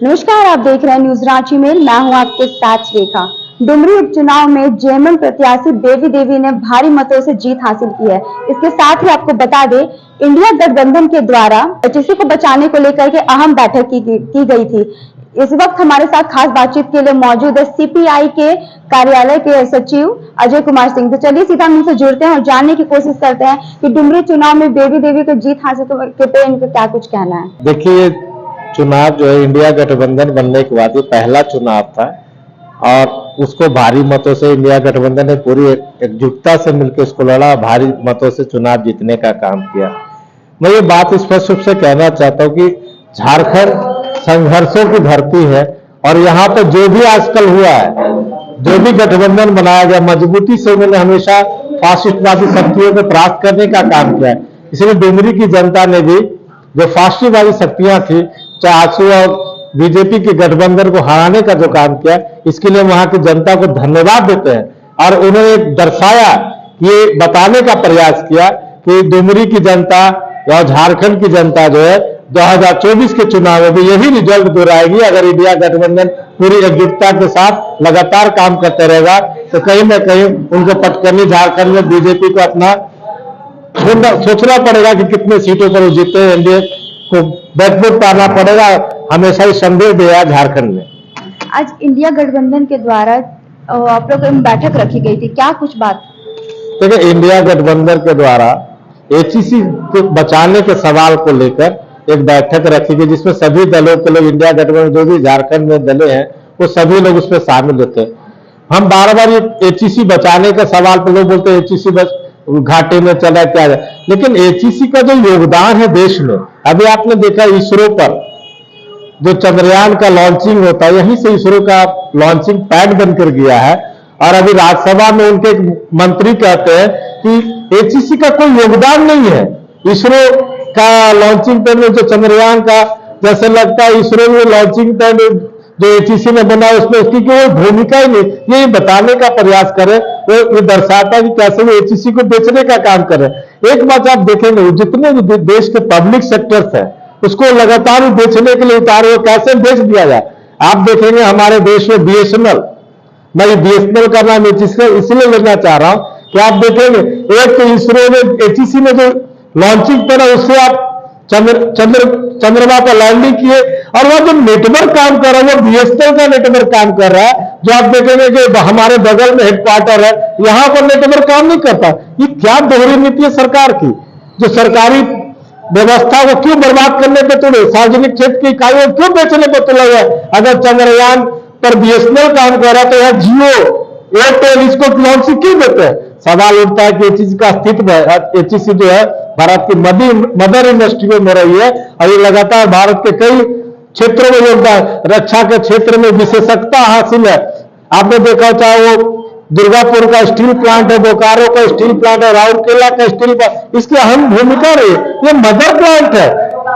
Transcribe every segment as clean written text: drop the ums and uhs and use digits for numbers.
नमस्कार, आप देख रहे हैं न्यूज रांची में। मैं हूं आपके साथ रेखा। डुमरी उपचुनाव में जेएमएम प्रत्याशी बेबी देवी ने भारी मतों से जीत हासिल की है। इसके साथ ही आपको बता दें, इंडिया गठबंधन के द्वारा एचईसी को बचाने को लेकर के अहम बैठक की गई थी। इस वक्त हमारे साथ खास बातचीत के लिए मौजूद है सीपीआई के कार्यालय के सचिव अजय कुमार सिंह। तो चलिए सीधा हम इनसे जुड़ते हैं और जानने की कोशिश करते हैं कि डुमरी चुनाव में बेबी देवी को जीत हासिल करके पे इनका क्या कुछ कहना है। देखिए, चुनाव जो है इंडिया गठबंधन बनने के बाद ये पहला चुनाव था और उसको भारी मतों से इंडिया गठबंधन ने पूरी एकजुटता से मिलकर इसको लड़ा, भारी मतों से चुनाव जीतने का काम किया। मैं ये बात स्पष्ट रूप से कहना चाहता हूँ कि झारखंड संघर्षों की धरती है और यहाँ पर जो भी आजकल हुआ है, जो भी गठबंधन बनाया गया, मजबूती से उन्होंने हमेशा फासिस्टवादी शक्तियों को परास्त करने का काम किया है। इसलिए डुमरी की जनता ने भी जो फासिस्टवादी शक्तियां थी, चाहे आजसू और बीजेपी के गठबंधन को हराने का जो काम किया, इसके लिए वहां की जनता को धन्यवाद देते हैं। और उन्होंने दर्शाया, ये बताने का प्रयास किया कि डुमरी की जनता और झारखंड की जनता जो है 2024 के चुनाव में भी यही रिजल्ट दोहराएगी। अगर इंडिया गठबंधन पूरी एकजुटता के साथ लगातार काम करते रहेगा तो कहीं ना कहीं उनको पटकनी झारखंड में बीजेपी को अपना सोचना पड़ेगा कि कितने सीटों पर वो जीते। एनडीए को बैकफुट पाना पड़ेगा, हमेशा ही संदेह दिया झारखंड में। आज इंडिया गठबंधन के द्वारा आप लोग बैठक रखी गई थी, क्या कुछ बात? देखिए, इंडिया गठबंधन के द्वारा एचईसी को बचाने के सवाल को लेकर एक बैठक रखी गई, जिसमें सभी दलों के लोग, इंडिया गठबंधन जो भी झारखंड में दलें हैं, वो सभी लोग उसमें शामिल होते हैं। हम बार बार ये एचईसी बचाने के सवाल पर लोग बोलते हैं एचईसी घाटे में चला क्या है, लेकिन एचईसी का जो योगदान है देश में, अभी आपने देखा इसरो पर जो चंद्रयान का लॉन्चिंग होता है, यहीं से इसरो का लॉन्चिंग पैड बनकर गया है। और अभी राज्यसभा में उनके मंत्री कहते हैं कि एचईसी का कोई योगदान नहीं है इसरो का लॉन्चिंग पैड में। जो चंद्रयान का जैसे लगता है इसरो में लॉन्चिंग पैड जो एचईसी में बना उसमें उसकी कोई भूमिका ही नहीं। ये बताने का प्रयास करे, ये दर्शाता है कि कैसे वो एचईसी को बेचने का काम कर रहे हैं। एक बात आप देखेंगे, जितने भी देश के पब्लिक सेक्टर्स है उसको लगातार बेचने के लिए उतारे हुए, कैसे बेच दिया जाए। आप देखेंगे हमारे देश में बीएसएनएल, मैं बीएसएनएल का नाम इसलिए लेना चाह रहा हूं कि आप देखेंगे एक तो इसरो में एचईसी में जो लॉन्चिंग पर उससे आप चंद्रमा पर लैंडिंग किए और वह जो नेटवर्क काम कर रहा है वो बीएसएनएल का नेटवर्क काम कर रहा है। जो आप देखेंगे कि हमारे बगल में हेडक्वार्टर है, यहां पर नेटवर्क काम नहीं करता। ये क्या दोहरी नीति है सरकार की, जो सरकारी व्यवस्था को क्यों बर्बाद करने पे तुले, सार्वजनिक क्षेत्र की इकाइयों को क्यों बेचने पे तुला हुआ है। अगर चंद्रयान पर बीएसएनएल काम कर रहा है तो यह जियो एयरटेल इसको लॉन्चिंग क्यों देते हैं। सवाल उठता है कि एचईसी का अस्तित्व है। एचईसी जो है भारत की मदर इंडस्ट्री में रही है और ये लगातार भारत के कई क्षेत्रों में योगदान, रक्षा के क्षेत्र में विशेषज्ञता हासिल है। आपने देखा, चाहे वो दुर्गापुर का स्टील प्लांट है, बोकारो का स्टील प्लांट है, राउरकेला का स्टील प्लांट, इसकी अहम भूमिका रही। ये मदर प्लांट है,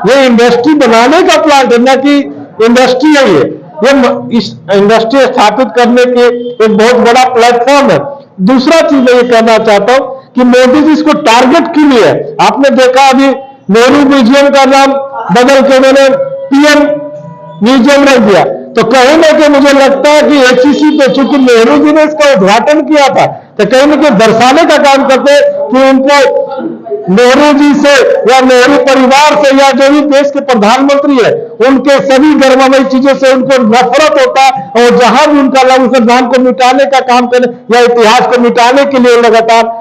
ये इंडस्ट्री बनाने का प्लांट है, न कि इंडस्ट्री है। ये इस इंडस्ट्री स्थापित करने के एक बहुत बड़ा प्लेटफॉर्म है। दूसरा चीज मैं ये कहना चाहता हूं कि मोदी जी इसको टारगेट क्यों लिए। आपने देखा अभी नेहरू म्यूजियम का नाम बदल के मैंने पीएम म्यूजियम रख दिया, तो कहीं ना कहीं मुझे लगता है कि एचईसी पे, चूंकि नेहरू जी ने इसका उद्घाटन किया था, तो कहीं ना कहीं दर्शाने का काम करते कि उनको नेहरू जी से या नेहरू परिवार से या जो भी देश के प्रधानमंत्री है उनके सभी गर्ममयी चीजों से उनको नफरत होता है और जहां भी उनका लव उस नाम को मिटाने का काम करे या इतिहास को मिटाने के लिए लगातार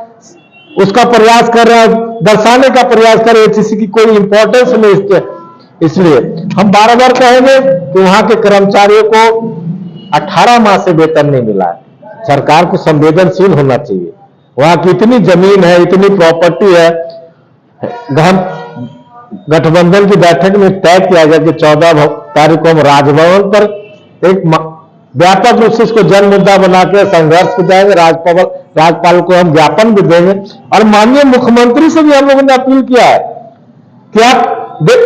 उसका प्रयास कर रहे हैं, दर्शाने का प्रयास कर रहे हैं। एचईसी की कोई इंपॉर्टेंस नहीं। इसलिए हम बार बार कहेंगे कि वहां के कर्मचारियों को 18 माह से वेतन नहीं मिला है। सरकार को संवेदनशील होना चाहिए। वहां की इतनी जमीन है, इतनी प्रॉपर्टी है। गठबंधन की बैठक में तय किया गया कि 14 तारीख को हम राजभवन पर एक व्यापक रूप से इसको जन मुद्दा बना के संघर्ष को जाएंगे। राज्यपाल को हम ज्ञापन भी देंगे और माननीय मुख्यमंत्री से भी हम लोगों ने अपील किया है कि आप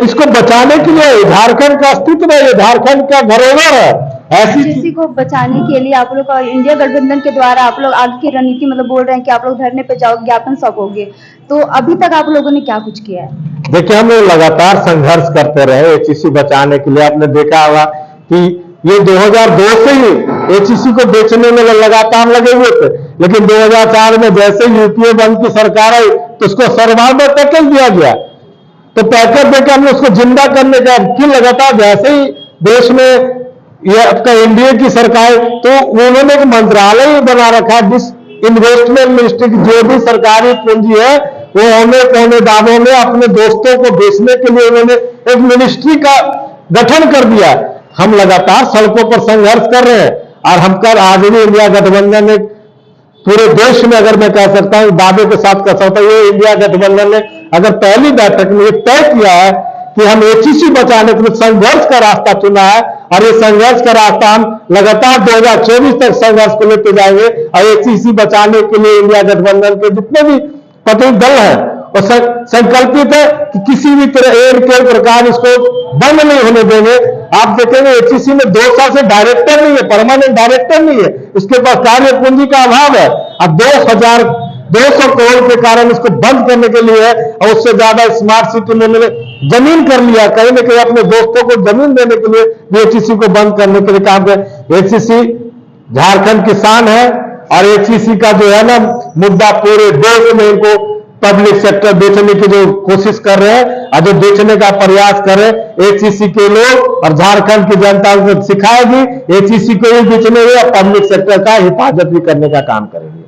इसको बचाने के लिए, झारखंड का अस्तित्व है, झारखंड का धरोहर है। ऐसी को बचाने के लिए आप लोग इंडिया गठबंधन के द्वारा आप लोग आगे की रणनीति मतलब बोल रहे हैं कि आप लोग धरने पे जाओ, ज्ञापन सौंपोगे, तो अभी तक आप लोगों ने क्या कुछ किया है? देखिए, हम लोग लगातार संघर्ष करते रहे एचईसी बचाने के लिए। आपने देखा होगा कि ये 2002 से ही एचईसी को बेचने में लगातार लगे हुए थे, लेकिन 2004 में जैसे यूपीए बंद की सरकार आई तो उसको सर्वाधिक पैकेज दिया गया। तो पैकेज देकर हमने उसको जिंदा करने का कि लगातार जैसे ही देश में ये आपका एनडीए की सरकार, तो उन्होंने एक मंत्रालय बना रखा है जिस इन्वेस्टमेंट मिनिस्ट्री की जो भी सरकारी पूंजी है वो होने पौने दावों में अपने दोस्तों को बेचने के लिए उन्होंने एक मिनिस्ट्री का गठन कर दिया। हम लगातार सड़कों पर संघर्ष कर रहे हैं और हम कल आज भी इंडिया गठबंधन ने पूरे देश में, अगर मैं कह सकता हूं दावे के साथ कह सकता हूं, ये इंडिया गठबंधन ने अगर पहली बैठक में तय किया है कि हम एचईसी बचाने के लिए संघर्ष का रास्ता चुना है और ये संघर्ष का रास्ता हम लगातार 2024 तक संघर्ष को लेते जाएंगे और एचईसी बचाने के लिए इंडिया गठबंधन के जितने भी प्रतिनिधि दल है और संकल्पित है कि किसी भी तरह एक के प्रकार इसको बंद नहीं होने देंगे। आप देखेंगे एचईसी में 2 साल से डायरेक्टर नहीं है, परमानेंट डायरेक्टर नहीं है, उसके पास कार्य पूंजी का अभाव है। अब 200 करोड़ के कारण इसको बंद करने के लिए है और उससे ज्यादा स्मार्ट सिटी में उन्होंने जमीन कर लिया, कहीं ना कहीं अपने दोस्तों को जमीन देने के लिए भी एचईसी को बंद करने के लिए काम कर। एचईसी झारखंड किसान है और एचईसी का जो है ना मुद्दा पूरे देश में इनको पब्लिक सेक्टर बेचने की जो कोशिश कर रहे हैं और जो बेचने का प्रयास कर रहे हैं, एचईसी के लोग और झारखंड की जनता को सिखाएगी, एचईसी को भी बेचने और पब्लिक सेक्टर का हिफाजत भी करने का काम करेंगे।